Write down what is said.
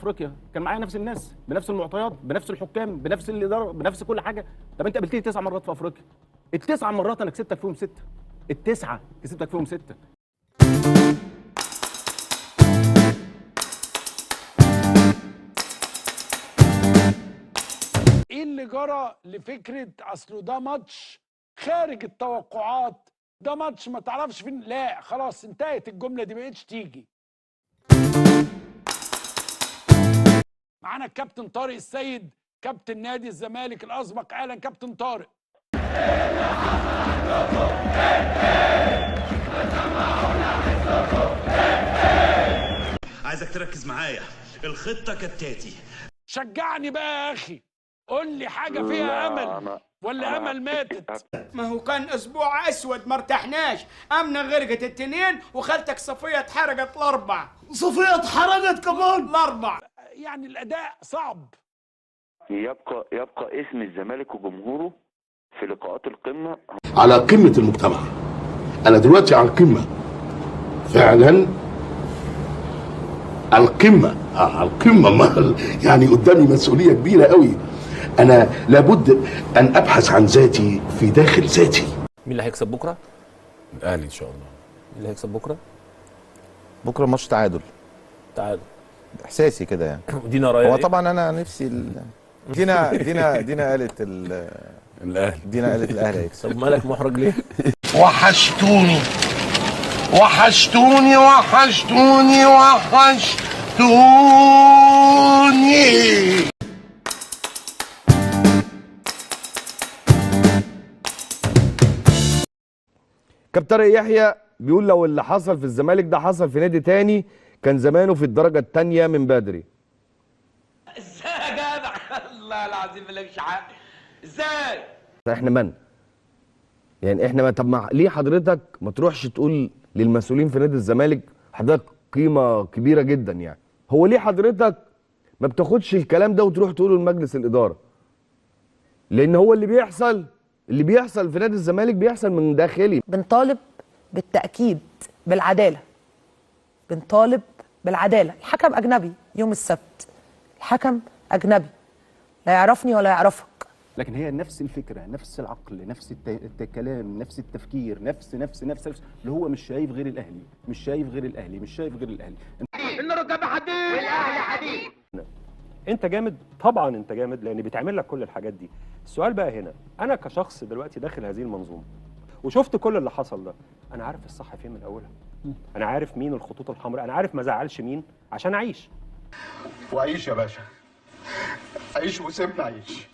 افريقيا كان معايا نفس الناس بنفس المعطيات بنفس الحكام بنفس الاداره بنفس كل حاجه. طب انت قابلتني 9 مرات في افريقيا، ال9 مرات انا كسبتك فيهم 6، ال9 كسبتك فيهم 6. ايه اللي جرى لفكره اصله ده ماتش خارج التوقعات، ده ماتش ما تعرفش فين؟ لا خلاص انتهت الجمله دي، ما بقتش تيجي. معانا الكابتن طارق السيد كابتن نادي الزمالك الاسبق. اهلا كابتن طارق. عايزك تركز معايا، الخطه كالتالي. شجعني بقى يا اخي، قول لي حاجه فيها امل ولا امل ماتت؟ ما هو كان اسبوع اسود ما ارتحناش، امنه غرقت التنين وخالتك صفيه اتحرقت الاربع. صفيه اتحرقت كمان الاربع. يعني الاداء صعب. يبقى اسم الزمالك وجمهوره في لقاءات القمه على قمه المجتمع. انا دلوقتي على القمه فعلا، على القمه على القمه. يعني قدامي مسؤوليه كبيره قوي. انا لابد ان ابحث عن ذاتي في داخل ذاتي. مين اللي هيكسب بكره؟ الاهلي ان شاء الله. مين اللي هيكسب بكره؟ بكره ماتش تعادل احساسي كده يعني. دينا رايه هو طبعا انا نفسي دينا قالت الاهلي. دينا قالت الاهلي هيكسب. طب مالك محرج ليه؟ وحشتوني وحشتوني وحشتوني وحشتوني. كابتن طارق يحيى بيقول لو اللي حصل في الزمالك ده حصل في نادي تاني كان زمانه في الدرجه الثانيه من بدري. ازاي يا جدع؟ الله العظيم مالكش حق. ازاي؟ احنا من؟ يعني احنا طب ليه حضرتك ما تروحش تقول للمسؤولين في نادي الزمالك، حضرتك قيمه كبيره جدا يعني، هو ليه حضرتك ما بتاخدش الكلام ده وتروح تقوله لمجلس الاداره؟ لان هو اللي بيحصل في نادي الزمالك بيحصل من داخلي. بنطالب بالتأكيد بالعدالة، بنطالب بالعدالة. الحكم أجنبي يوم السبت، الحكم أجنبي لا يعرفني ولا يعرفك، لكن هي نفس الفكره نفس العقل نفس الكلام نفس التفكير نفس اللي هو مش شايف غير الاهلي مش شايف غير الاهلي مش شايف غير الاهلي. الركاب حديد والاهلي حديد. انت جامد طبعا، انت جامد لان بيتعمل لك كل الحاجات دي. السؤال بقى هنا، انا كشخص دلوقتي داخل هذه المنظومه وشفت كل اللي حصل ده، انا عارف الصح فين من اولها، انا عارف مين الخطوط الحمراء، انا عارف ما زعلش مين عشان اعيش. وعيش يا باشا، عيش وسيبنا عيش.